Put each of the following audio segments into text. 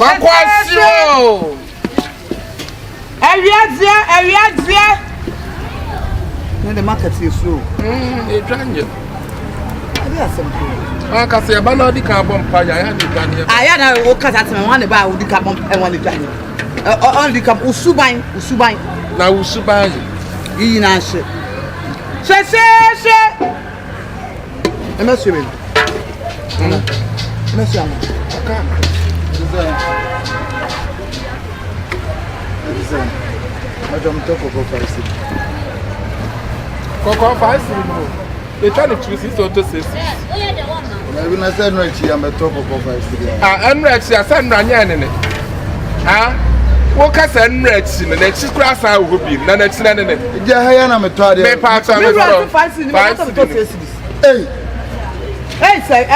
Makwasio. Area. The market is slow. I can say a banner the carbon fire. I had a walk at one about the carbon and one Johnny. Only come Usubai. Now Usubai. In answer. Say. I'm not sure. Madam Toko Farsi. Coco Farsi. They try to choose his auto system. Maybe I said no, I'm a Toko Farsi. I'm ready. I said, Ranyan. What can reach in the next class? I will be none of it. Jahayana Metadi. Hey, say, I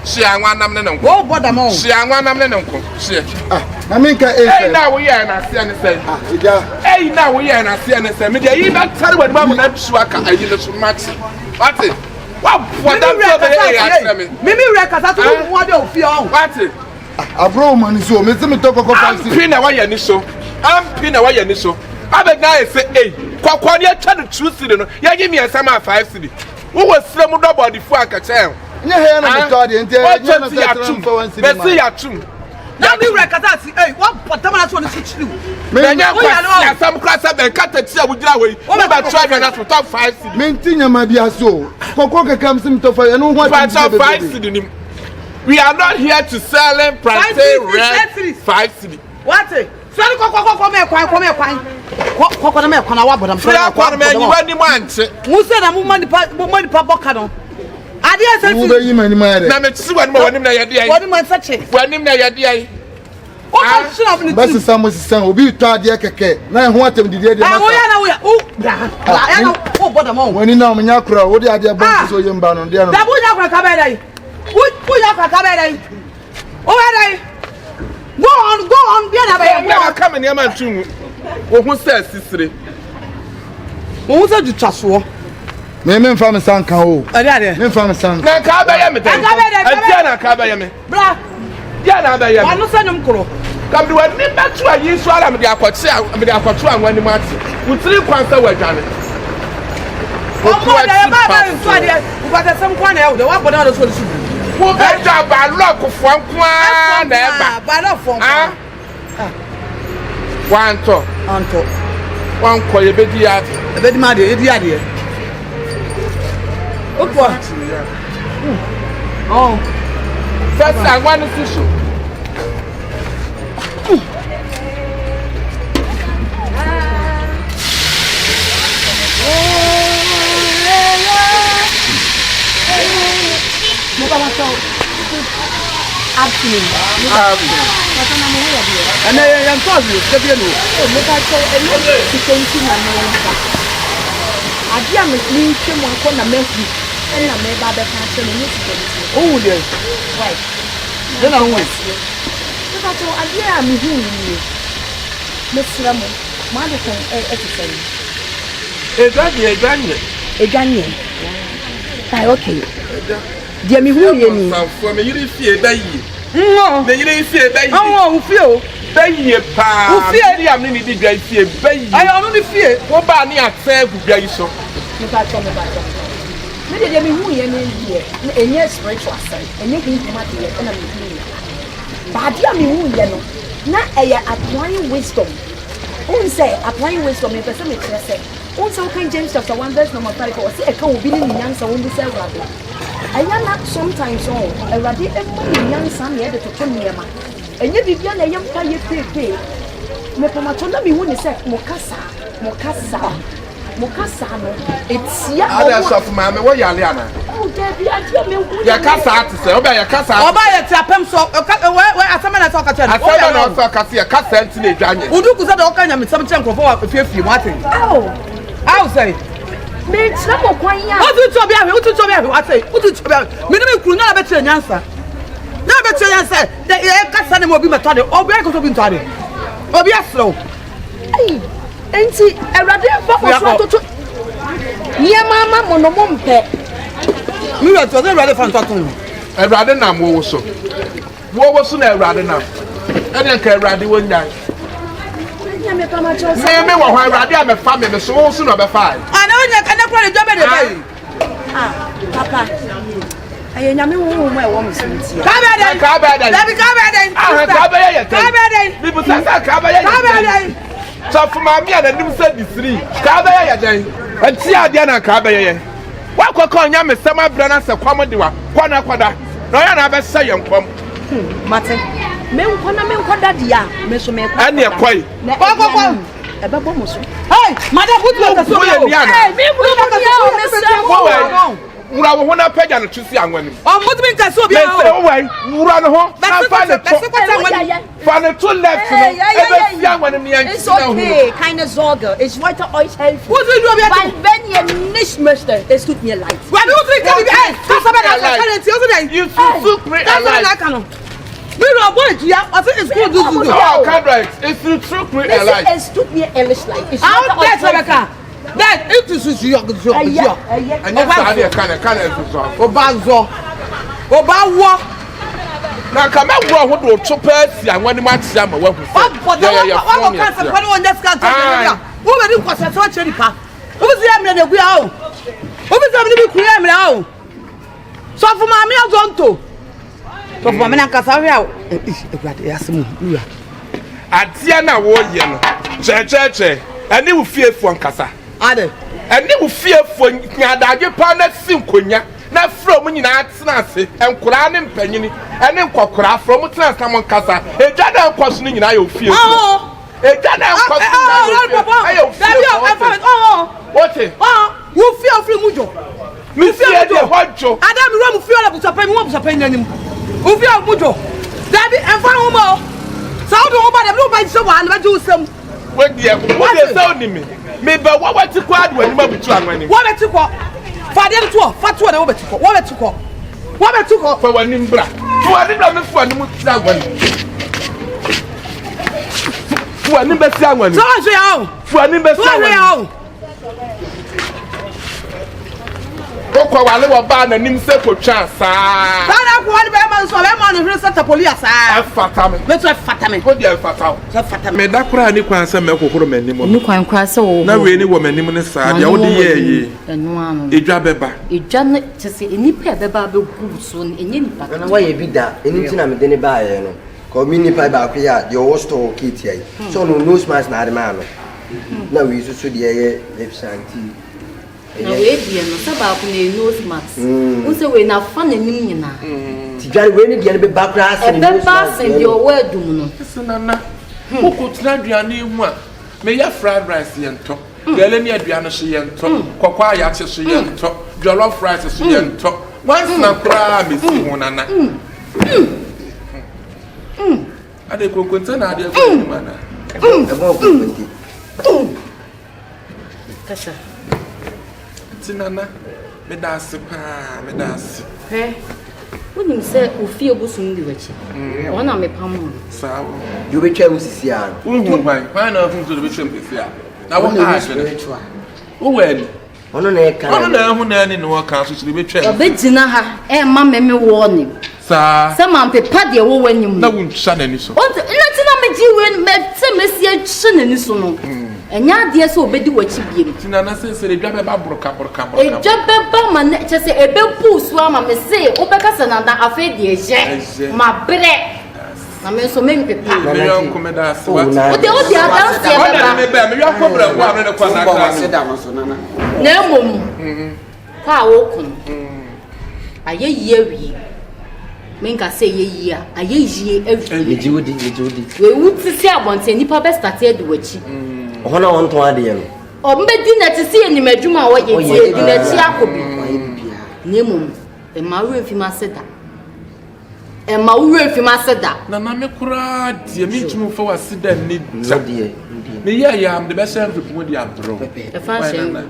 she and one am go, but I'm on. She and one am she. I mean, now we are and I see and say, hey, now we are and I see and say, maybe even tell what Mamma Swaka, I did so much. What's it? What Mimi records, I don't want to feel what's it. A bro man is so, Mr. Toko Farsi. I'm pinning away an issue. I'm pinning away an issue. I bet now I say, hey, Quaquania trying to choose it. You give me a summer 5 city. Who was some nobody for a catcher? Yeah, I'm now we record that. Hey, what Tamara want to do? Some class up and cut the chair with your way. What about trying us to top 5 city? Maintain my dear so. Coca comes into fire. No one wants to 5 city. We are not here to sell them price 5 city. What? Sorry, come here. Who said I'm money papa canon? I dare say, you money, man. See what more than idea. What am I such a? When him the idea. But some was son will be tired, Yakake. Now, what am did you? Oh, but I'm on. When you know Minyakra, what the idea about so young bound on the other? Who you have Go on, be never come in your man too. Who says sister? Who said you trust war? Men from Sanka, men from Sanka. Blah, Yana, I'm not sending Kuro. Come to a nimble to a use while I'm the Aquatua when you match with 3 points away, Janet. But some one else, the one but others will shoot. Who better by luck of one quan ever? But not for one talk, one call a bit yard, a bit mad idiot. Oh, first I want to show. And I am told you, oh, yes. Right. Then I went. Okay. Dear me, who you for me, you didn't fear that. No, you didn't fear that. Oh, feel. Baby, pa. I mean, it did fear. I only fear. What about me at fair who gave so? Maybe who you here, and yes, spiritual side, and making him happy, and I'm doing it. But dear me, who you know, not applying wisdom. Who say applying wisdom in the same say. Also, can James chapter 1 verse number 5 or say a cow being young, so only say rather. I am not sometimes all a radi every young son here to turn me, and you began a young pay. Mepamatona me when he said Mokasa. It's others of Mamma, what Yaliana? Oh, Debbie, your casa to say, obey your casa. I'll buy a tapem so where some I talk at I said, I can't send to the Who do all kind of some chunk of if you want it? Oh, I'll say. It's not quite young. What to tell me? I say, what to tell me? Minimum could not better an answer. No better answer. The Cassan will be my target, or we are going to be target. Or be a slow. Ain't he a radical to near Mamma Monomompe? We were to the rather fantastic. I rather not more so. What was soon a radina? And then can radi one night. Me, why radi? I'm a family, so soon of a five. I know you cannot put a job in the bay. Papa. I know where one is. Come so for my me and the said the three. Kabaya day. And see Diana Kabaya. What could call Yam Summer Branners a comedy one? Quana. No, I never say young come. Martin. Men quada dia. Meso me. And you're quite. Hey, Madam, put the I want to pay and choose young women. Oh, what means I saw away, run home. Find a two left. It's okay, kind of zorger. It's what I always help. What do you do? When you niche mister, it's took me a light. Why do you think you took me a light? We don't want to have. I think it's good. It's you took me a light. It's took me a light. It's out there, Rebecca. That it is your and yes, I can't Obanzo. Obawa. Now come out what will chop us and when the match jam. What for the one that's got who will do was a such a car? Who is the emblem of Guao? Who is the cream now? So for my meal, don't do. So for my Kasawale, at Tiana Warrior, Church, and you fear for Kasa. And you fear for Yada partner Simconia, not from when you are Snassi, and Kuran and Penny, and then Kokra from Transtamon Casa, a Jada questioning I fear. Oh, a Jada what it? Oh, you fear for Mujo. Miss Hodjo, I don't feel about a penny of penny. Who fear Mujo? Daddy and Farmer. So don't buy the blue by someone, but do some. What is sounding me? Maybe what to quad when you might be trying. What to call? Father to fat one over to call. What to call? What to call for one in black? What did I for that one? For an imbecile one. For an imbecile. Koko wale wa ba na nim se ko twa saa. Sana ko wale be man so be man no set police saa. Fatame. Me so fatame. Ko dia fataw. So fatame. Me da kura ni kwan se me kokoro manim. Ni kwan kwa se wo. Na we ni wo manim ne saa. Dia wo de ye yi. Eno anu. Edwa beba. Edwa ne tese enipa beba be gu so enye nipa. Na wa ye bi da. Eni ti na me de ne ba ye no. Ko mi nipa ba ko ya de wo store kit ye. So no nose mask na de ma no. Na we so de ye lip santi. Na we die no se ba ko na nose mask. Unse we na fa na nim nyina. Ti jare we ni de ne be ba kra se nose mask. E be ba se de o wa dum no. Sinana. Ko tna aduane hu a me ya fried rice ye nto. Gele ni aduane so ye nto. Kokwa ya che so ye nto. Jollof rice so ye nto. Once na kra me si hu nana. Ade kokonta na ade ko ni mana. E bo kokonti. Kasa. Tinana, me dance pa, me dance. He. Woni se ofi obusun di wachi. Wona me pam. Sawo. You be twa usisi an. Unhu why na hu to be twem pefia. Na wo ha hwe. Wo weni. Ono na e kan. Ono na hu na ni no kan so be twem. Obegina ha e ma meme wo ni. Sa. Se ma pepa de wo wanyim. Na won twa na ni so. O na tina me ji wen me se mesia twa na ni so no. Enya de se obedi wachi biem. Tinana se se dwa be ba broka. Edwa be ba ma ne che se ebe pusu ama me se obeka se na da afa de je. Ma bre. Na me so me pepa. Me yon komeda se what. O de adanse e ba. Me yon kobra ko amene ko na ka. Se da mo so nana. Na mom. Ka wo kun. Aye ye wi. Menka say ye a aye yie awi. Ye jiwodi. We wuti se abonte nipa be start e de wachi. Ona won to ade ye no. O mbedi na ti se enim adwuma wo ye ti di na ti akobi. Nemu e ma wo fi ma seda. E ma wo fi ma seda. Na me kura die me ntumi fa wasida ni No die. Me ye am de be shen fi mo di abro. E fa shen.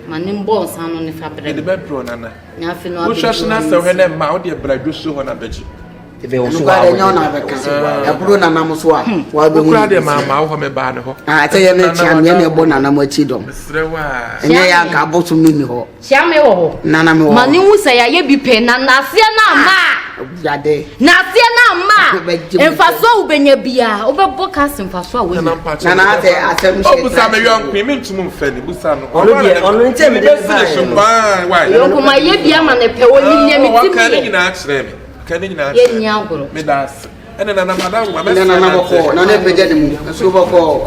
Manim bon san no ne fa bre. De be bro nana. Na fi no wo hwehwe na se hwe na ma wo de bradwo so ho na beji. Ebe wo so wa na be ka. E bro na nam so a wa be hu. Kura de ma ho me ba ne ho. Ah te ye na tia me na ebo na nam achi dom. Srewa. Enye ya ka boso mi ni ho. Tia me wo ho. Nana me wo. Mani wu se ya ye bi pe na na se na ma. Yade. Na se na ma. Emfaso ubenya bia. Obebo kasi emfaso a we. Na ate asem she. Obusa me yon me ntum mfa ni busa no. Ono nche me dey ba. Why? Yo kuma ye bia ma ne pe woni ne me tim. Kan ni na akire me. Kan ni na ye nya agoro. Me das. Ene na madam ma na boko na ne peje ni mu aso boko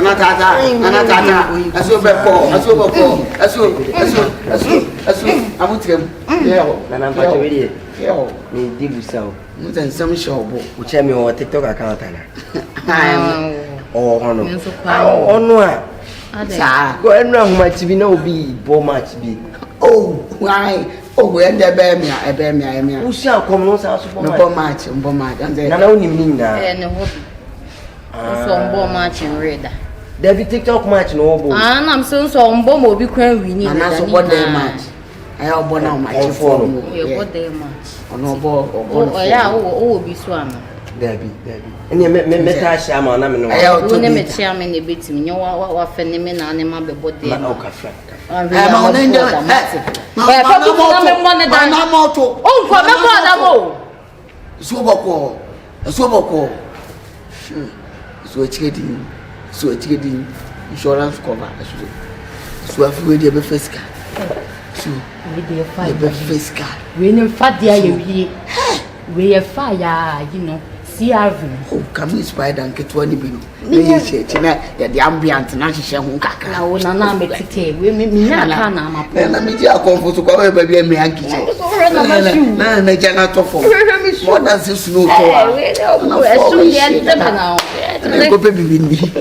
na tata aso boko aso abutrem na mpacho we die ni dibusawo mu tan sam shobo uche mi o TikTok account na ono ono a sa go enu ahuma tibi na obi bo match bi why we end ebemia usia komo sa so mbo match and na oni minna ne hobi so mbo match reda David TikTok match no obo na am so mbo mo bi kwan wini na so bo day match ayi obo na match for mo ye bo day match ono obo ya o bi so ana David ene me ta sha ma na me no o ne me tia me ne betimi nye wa fe ne me na ne ma be bo day na o ka fra ma ona nje Oya pa ku na me mo ne dan na moto o nko me ko da mo so boko so chikedi insurance cover so afi we dey be fiscal so we dey fight be fiscal we ne fa dia ye wie we ye fa ya you know CRV come spider and get one bi no me che na ya the ambient na hihye ho kakra na wo na me tete we me nya ka na amapo na me ji akonfo kwa we ba bia me ankiche na jana to fo more than six no to esu ye nte na o go pe bibi ni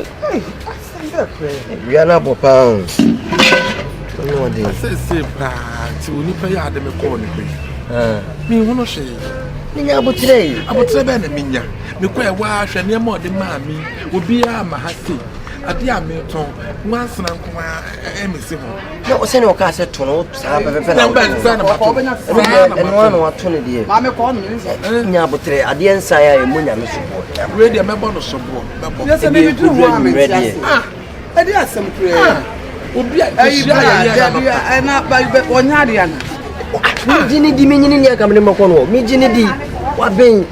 we are na papa no dey say bra ti oni pa ya de me call ni pe mi hono she ninya abotre be na minya me kwa wa hwe ne ma ode ma mi obi a ma ha se ade a me ton nwansana nko a emisi ho na o se ne o ka se to no sa pepe na ba sa na ba to eno na wa to ne de ma me ko no ni nya abotre ade ensa ya emu nya me so bo radio me bo no so bo me bo yes me do wa me ade asem kure obi a ya na ba onya ade ana mi jini di mi nyini ni aka me mako no mi jini di wa ben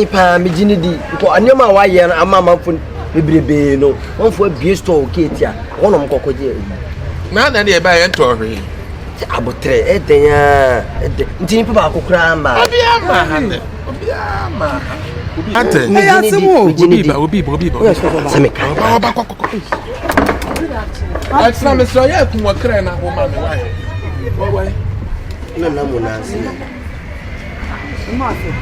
pa mi jini di ko anyoma wa ye na ama fun bebrebe no won fo abie store oketi a wono mkokoje na e ba ye nto hwe abotre edenya ntini pa ba kokura mba obi ama ate obi ba se me kan ba kokoko Atra me so ya kun wakra na ho ma me why na mo na se ma fe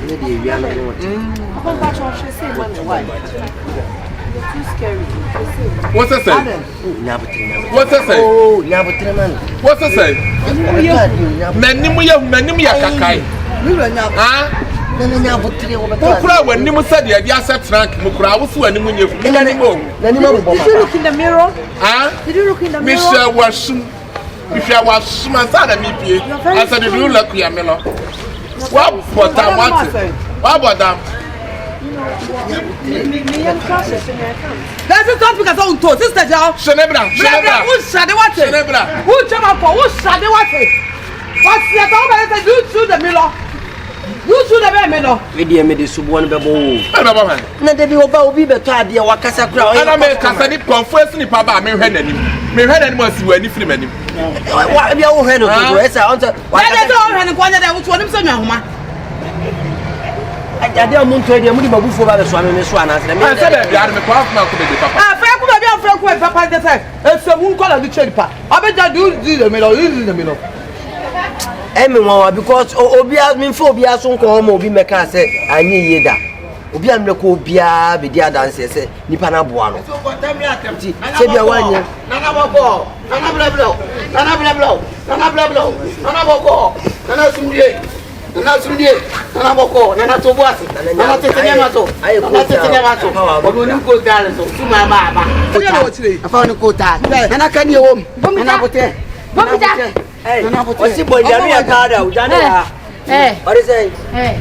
ne di wi ana mo ba cho she say money why too scary what's that say what's that say oh nyabotre man what's that say nanim ya kakai nana nyabotre wo beta okura wanim sade ya dia set track mukura wo so wanim nyefu nanim o nanim abo Did you look in the mirror? Did you look in the mirror? Misha washum asada mi pie asa de do look ya melo wa bota what That's the topic as on to sister Joe. Shenebra Who shade what? Who chama for who shade what? What's the topic that you through the mirror? You should have been no. We dey me dey subo no bebo. Man. Na dey bi oba obi beto ade wakasa kura. Ana me kasa ni confess ni pa ba me hwe nanim. Me hwe nanim asi wani firi manim. Wa bia wo hwe no to esa on to. Wa dey to hwe no kwanya dey wo nim so nwa homa. Ade amun to dey mu di babufo ba be so ame me so anase. Me say be bia me kwa afuma ko be papa. Ah fa ku be bia fra ku e papa dey say. Ese mu nkola ni chedi pa. Abeja do the melo. Emi won because obia me fo obia so nko ma obi meka se anyi yeda obia me ko obia be dia dance se nipa na boa no se bia wanye nana boko nana blablo nana boko nana sumdie nana boko nana tobuasi nana tetenya mato obo nim ko dale so tuma ba afa ni ko ta nana kanie wom nana bote hey, what's the boy? Jani ya kada, Jani ya. What is it? Hey.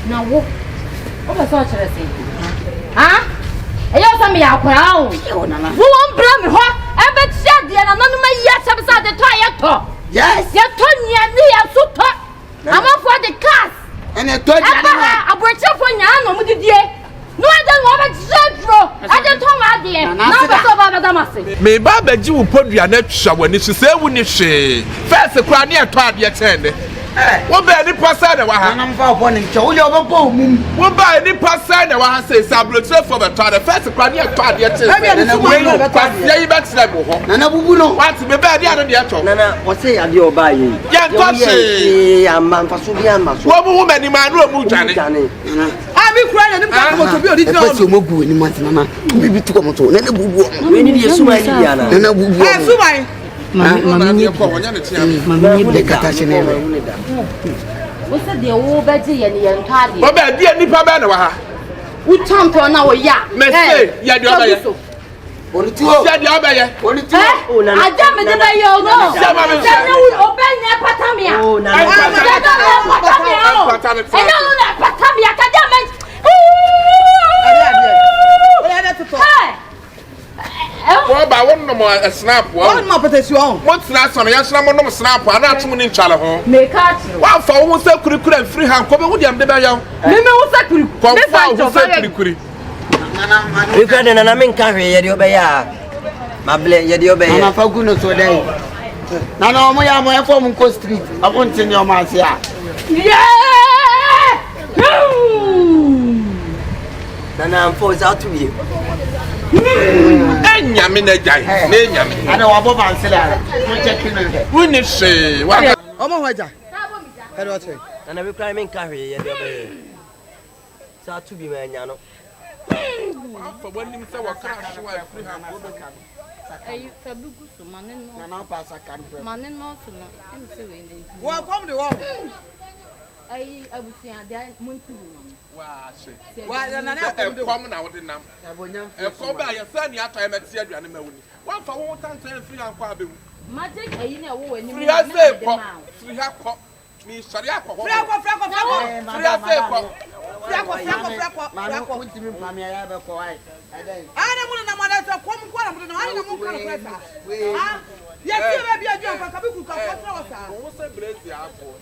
Now what? What was that you say? Huh? Ayo sami ya kwa o. Wo on bra me ho. E be tia de na nanu ma ya sabisa de to ayeto. Kodamase. Me baba ji wo podua na twa wani so se wu ni hwe. First kwa ne eto ade chende. Wo ba ni pasa na wa ha. Na mfa obo ni nche. Wo je obo mum. Wo ba ni pasa na wa ha say sablotre for the to the first kwa ne eto ade chende. Na wo yi ba tsle bo ho. Na bubu no. What me ba ade ade de eto. Nana, o say ade oba yi. Ya ntose. Amba mfaso bi amba so. Wo mu mani ma no mu dwane. Abi kura na nim ka ko to bi odi Epesi omogu ni mati nana. Bibi tu ko moto. Na bubu. We need the suma ni dia na. Na bubu. Suman. Mami ni ko wonya ne tia. Mami ni kata shine. Wo se de wo ba ji ye ne ye ntade. Wo ba dia nipa ba na wa ha. Wo champion na wo ya. Me say ya de oba ye. Onituo. Ya de oba ye. Onituo. Aja me de ba yo no. Se no oba nya patamia. Oh, na. Ena no na patamia ka ja me. Wo ba won no mo snap wo. Won ma protection. Mo tena so no ya sna mo no snap ana atum ni nchale ho. Me ka chi. Wa fa wo se kurikura free hand ko be wo dem de ba yaw. Me wo sa kuri. Ko fa wo se kurikuri. We ka de nana men ka hwe ye de obeya. Mable ye de obeya. Nana fa gu no so dai. Nana omo ya mo e form ko street. Abon tin yo ma se a. Nana mfo za to bi. Enya me na jai. Na enya me. Ana wa bo ban se la. Mo check in there. Wo ni hwe. Wa Omo hoja. Kado wa che. Nana we ka men ka hwe ye de obeya. Za to bi ma nya no. fa wani mse wa ka hwa free hand ko be ka. Ayi fabugu so manen no. Nana pa sa kan. Manen no so no. Em se we ndin. Wa come the one. Ayi abusia dia muntu no. Wa she. Wa na na kom na wo de nam. E ko ba ya sa ni ato e meti aduane ma woni. Wa fa wo tantan free hand ko abewu. Magic ayi na wo wani. Free hand say ko. Free hand ko. Ni sori akọ. Free ko. Free hand say ko. Mama ko ntimi mama ya be ko ai. Ana mu na ma da so kom ko na mu na ana mu ko na presa. Ah, ya ti be bia ju ka bi ku ka ko tra wasa. Wo se brace ya ko.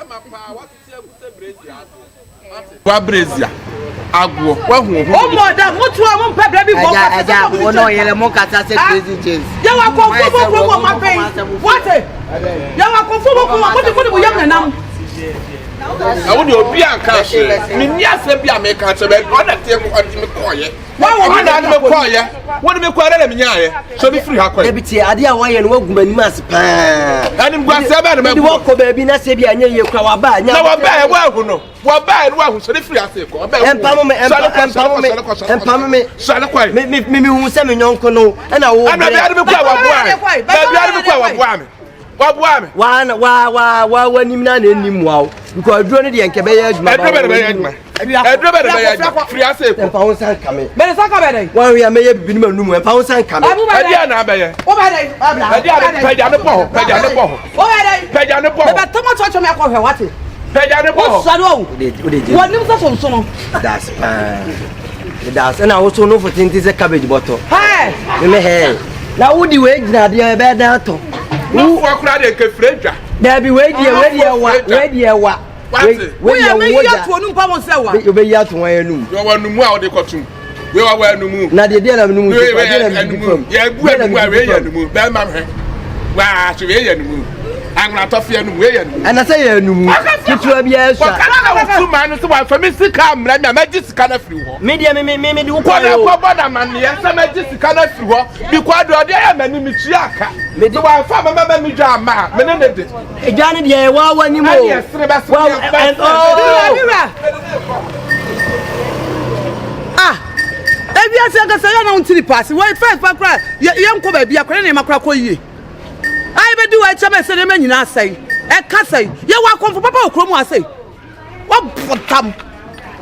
Ma pa wa ti e se brace ya ko. Wa brace agwo wa hu hu. O mo da mu tu am pe bra bi bo ka. Aja wo no yele mo kata se crazy James. Ya wa ko fo ma pe. What? Ya wa ko fo mo mo yam na nam. I want to be a cash. Minia be a make a chebe. On a table on the coye. Why not the coye? What do you call it? So be free. Deputy, I did why and walk many months. And I'm going to say, you walk over Bina Sabia and you crowd by. Now, I buy well who know. What buy one so the free. I say, and Pamame, Salaquay, maybe who send me uncle no, and I will be Why when you not in wow? Because drone the Ankabaya, free as a pound sign coming. Why we are may have been a pound sign coming. That's and I also know for things is a cabbage bottle. Hey, now would you wait that you are bad out? Who are crying a friend? There be wait here, what? We are making to a new power seller. You be out to my room. You are no more the cotton. We are wearing the moon. Now the dear of the moon. Yeah, we are the moon. Bellman. Why, to be in the moon. I'm not off here and I say, no, it will be a two minutes for me to come. Let me just kind of through. Media, maybe do what man, yes, I just kind of through. Because I am an imichiaka. Maybe I found my mamma, Mijama, Johnny, yeah, well, when you more. Ebi ase say na untiri pass. Wait first pa kra. Yem ko ba bia kra na makra ko yie. Ai be di wa chama se na manyina asai. E ka sai. Ye wa konfo papa okro mu asai. Wa potam.